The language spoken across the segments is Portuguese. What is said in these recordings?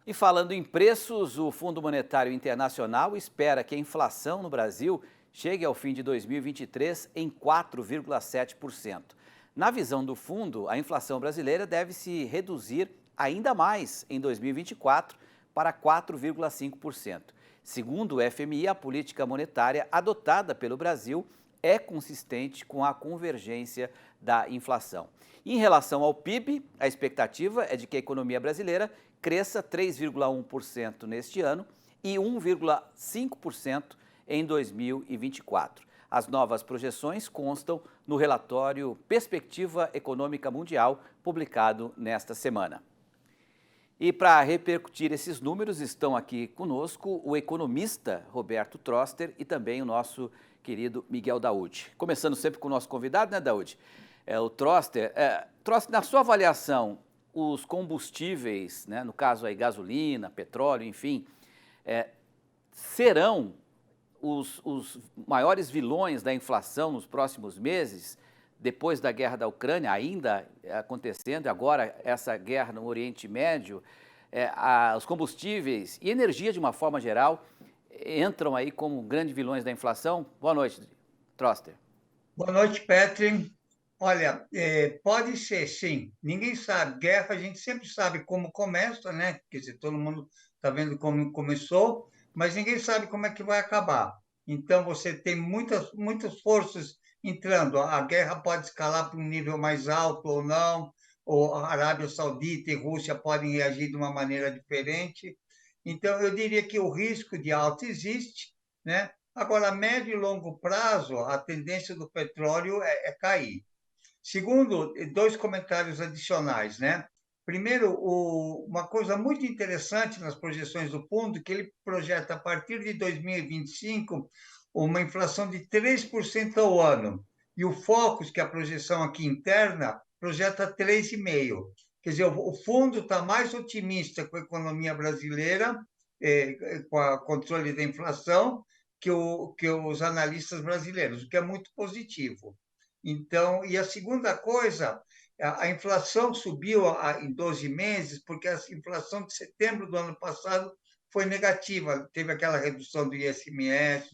E falando em preços, o Fundo Monetário Internacional espera que a inflação no Brasil chegue ao fim de 2023 em 4,7%. Na visão do fundo, a inflação brasileira deve se reduzir ainda mais em 2024 para 4,5%. Segundo o FMI, a política monetária adotada pelo Brasil é consistente com a convergência da inflação. Em relação ao PIB, a expectativa é de que a economia brasileira cresça 3,1% neste ano e 1,5% em 2024. As novas projeções constam no relatório Perspectiva Econômica Mundial, publicado nesta semana. E para repercutir esses números, estão aqui conosco o economista Roberto Troster e também o nosso querido Miguel Daoud. Começando sempre com o nosso convidado, né, Daoud? O Troster. Troster, na sua avaliação, os combustíveis, né, no caso aí gasolina, petróleo, enfim, serão os maiores vilões da inflação nos próximos meses, depois da guerra da Ucrânia, ainda acontecendo, agora essa guerra no Oriente Médio, os combustíveis e energia de uma forma geral entram aí como grandes vilões da inflação? Boa noite, Troster. Boa noite, Petri. Olha, pode ser, sim. Ninguém sabe. Guerra, a gente sempre sabe como começa, né? Quer dizer, todo mundo está vendo como começou, mas ninguém sabe como é que vai acabar. Então, você tem muitas forças entrando. A guerra pode escalar para um nível mais alto ou não, ou a Arábia Saudita e Rússia podem reagir de uma maneira diferente. Então, eu diria que o risco de alta existe, né? Agora, a médio e longo prazo, a tendência do petróleo é cair. Segundo, dois comentários adicionais, né? Primeiro, uma coisa muito interessante nas projeções do fundo, que ele projeta a partir de 2025 uma inflação de 3% ao ano. E o Focus, que é a projeção aqui interna, projeta 3,5%. Quer dizer, o fundo está mais otimista com a economia brasileira, com o controle da inflação, que os analistas brasileiros, o que é muito positivo. Então, e a segunda coisa, a inflação subiu em 12 meses, porque a inflação de setembro do ano passado foi negativa, teve aquela redução do ISMS,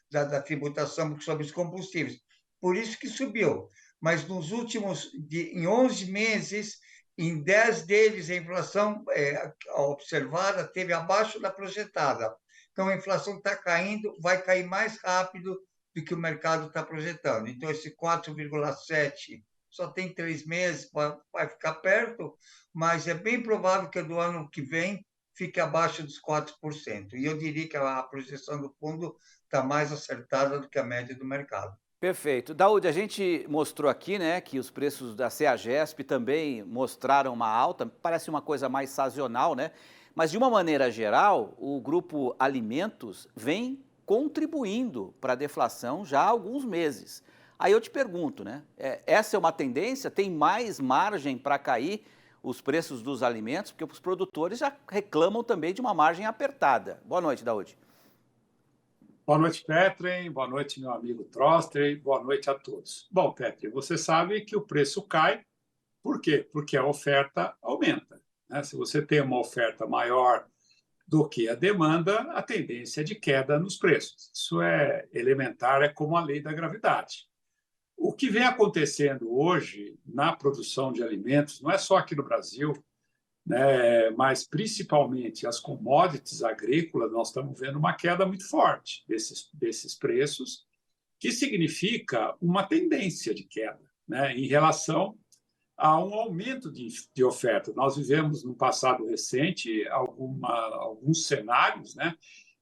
da tributação sobre os combustíveis. Por isso que subiu. Mas nos últimos, em 11 meses, em 10 deles, a inflação observada teve abaixo da projetada. Então, a inflação está caindo, vai cair mais rápido do que o mercado está projetando. Então, esse 4,7 só tem 3 meses, vai ficar perto, mas é bem provável que do ano que vem fique abaixo dos 4%. E eu diria que a projeção do fundo está mais acertada do que a média do mercado. Perfeito. Daúde, a gente mostrou aqui, né, que os preços da CEAGESP também mostraram uma alta, parece uma coisa mais sazonal, né? Mas de uma maneira geral, o grupo alimentos vem contribuindo para a deflação já há alguns meses. Aí eu te pergunto, né, essa é uma tendência? Tem mais margem para cair os preços dos alimentos? Porque os produtores já reclamam também de uma margem apertada. Boa noite, Daúde. Boa noite, Petri. Boa noite, meu amigo Troster. Boa noite a todos. Bom, Petri, você sabe que o preço cai. Por quê? Porque a oferta aumenta, né? Se você tem uma oferta maior do que a demanda, a tendência é de queda nos preços. Isso é elementar, é como a lei da gravidade. O que vem acontecendo hoje na produção de alimentos, não é só aqui no Brasil, né, mas principalmente as commodities agrícolas, nós estamos vendo uma queda muito forte desses preços, que significa uma tendência de queda, né, em relação a um aumento de oferta. Nós vivemos no passado recente alguns cenários, né,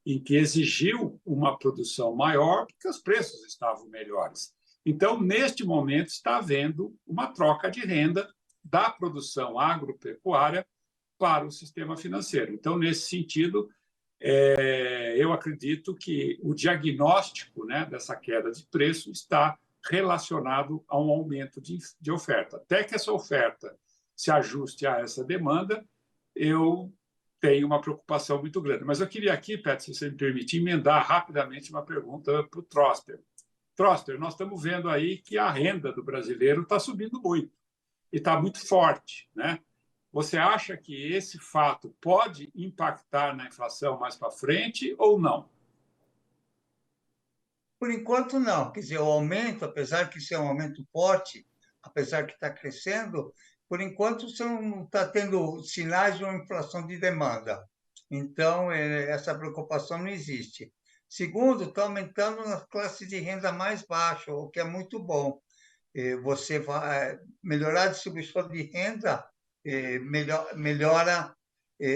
em que exigiu uma produção maior porque os preços estavam melhores. Então, neste momento, está havendo uma troca de renda da produção agropecuária para o sistema financeiro. Então, nesse sentido, eu acredito que o diagnóstico, né, dessa queda de preço está relacionado a um aumento de oferta. Até que essa oferta se ajuste a essa demanda, eu tenho uma preocupação muito grande. Mas eu queria aqui, Pet, se você me permitir, emendar rapidamente uma pergunta para o Troster. Troster, nós estamos vendo aí que a renda do brasileiro está subindo muito e está muito forte, né? Você acha que esse fato pode impactar na inflação mais para frente ou não? Por enquanto, não. Quer dizer, o aumento, apesar que isso é um aumento forte, apesar que está crescendo, por enquanto você não está tendo sinais de uma inflação de demanda. Então, essa preocupação não existe. Segundo, está aumentando nas classes de renda mais baixa, o que é muito bom. Você vai melhorar a distribuição de renda, melhora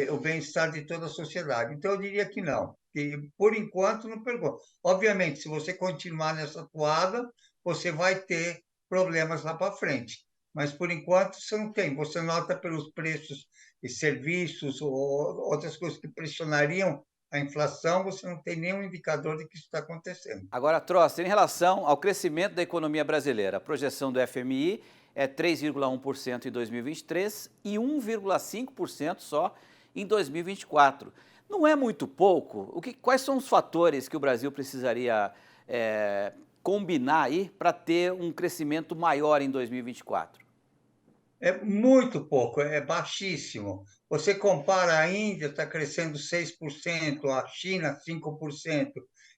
o bem-estar de toda a sociedade. Então, eu diria que não, que por enquanto não pegou. Obviamente, se você continuar nessa toada, você vai ter problemas lá para frente. Mas, por enquanto, você não tem. Você nota pelos preços e serviços ou outras coisas que pressionariam a inflação, você não tem nenhum indicador de que isso está acontecendo. Agora, Troster, em relação ao crescimento da economia brasileira, a projeção do FMI é 3,1% em 2023 e 1,5% só em 2024. Não é muito pouco? Quais são os fatores que o Brasil precisaria combinar aí para ter um crescimento maior em 2024? É muito pouco, é baixíssimo. Você compara a Índia, está crescendo 6%, a China 5%,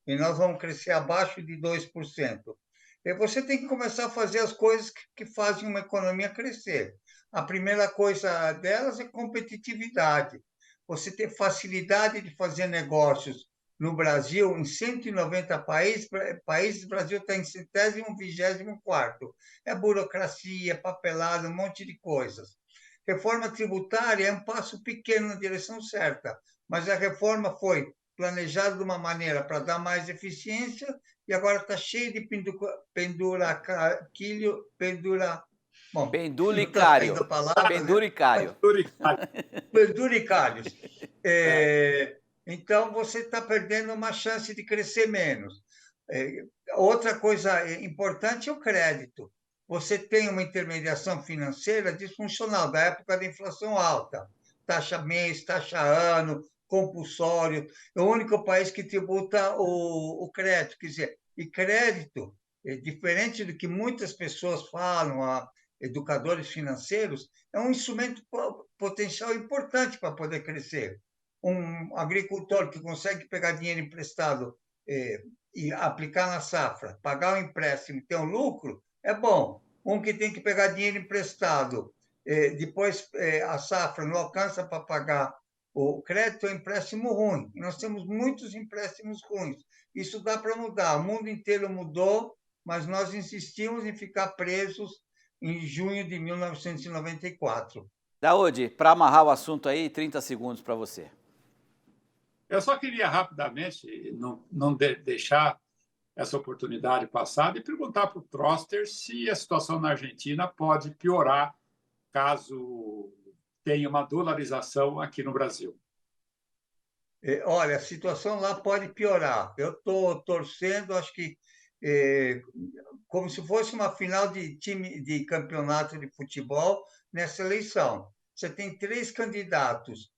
e nós vamos crescer abaixo de 2%. E você tem que começar a fazer as coisas que fazem uma economia crescer. A primeira coisa delas é competitividade. Você ter facilidade de fazer negócios no Brasil, em 190 países, o Brasil está em 100º, 24º. É burocracia, papelada, um monte de coisas. Reforma tributária é um passo pequeno na direção certa, mas a reforma foi planejada de uma maneira para dar mais eficiência e agora está cheio de bom, não está saindo a Penduricário. palavra, né? Penduricário. Penduricalhos. Então, você está perdendo uma chance de crescer menos. Outra coisa importante é o crédito. Você tem uma intermediação financeira disfuncional da época da inflação alta. Taxa mês, taxa ano, compulsório. É o único país que tributa o crédito. Quer dizer, e crédito, diferente do que muitas pessoas falam, educadores financeiros, é um instrumento potencial importante para poder crescer. Um agricultor que consegue pegar dinheiro emprestado e aplicar na safra, pagar o empréstimo e ter um lucro, é bom. Um que tem que pegar dinheiro emprestado, depois a safra não alcança para pagar o crédito, é um empréstimo ruim. E nós temos muitos empréstimos ruins. Isso dá para mudar. O mundo inteiro mudou, mas nós insistimos em ficar presos em junho de 1994. Daúde, para amarrar o assunto aí, 30 segundos para você. Eu só queria rapidamente não deixar essa oportunidade passar e perguntar para o Troster se a situação na Argentina pode piorar caso tenha uma dolarização aqui no Brasil. Olha, a situação lá pode piorar. Eu estou torcendo, acho que como se fosse uma final de time de campeonato de futebol nessa eleição. Você tem 3 candidatos.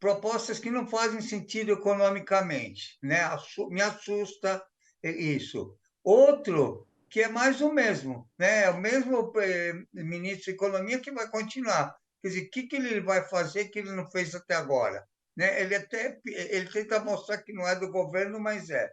Propostas que não fazem sentido economicamente, né? Me assusta isso. Outro que é mais o mesmo, né? É o mesmo ministro da Economia que vai continuar. Quer dizer, o que ele vai fazer que ele não fez até agora? Né? Ele tenta mostrar que não é do governo, mas é.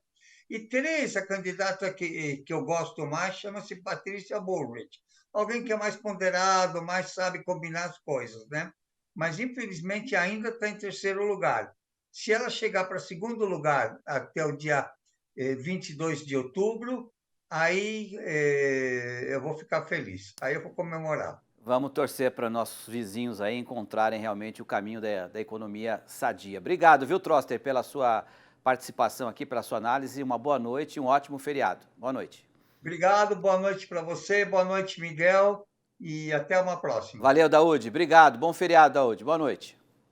E 3, a candidata que eu gosto mais chama-se Patrícia Bullrich. Alguém que é mais ponderado, mais sabe combinar as coisas, né? Mas, infelizmente, ainda está em 3º lugar. Se ela chegar para 2º lugar até o dia 22 de outubro, aí eu vou ficar feliz, aí eu vou comemorar. Vamos torcer para nossos vizinhos aí encontrarem realmente o caminho da economia sadia. Obrigado, viu, Troster, pela sua participação aqui, pela sua análise. Uma boa noite e um ótimo feriado. Boa noite. Obrigado, boa noite para você, boa noite, Miguel, e até uma próxima. Valeu, Daúde. Obrigado. Bom feriado, Daúde. Boa noite.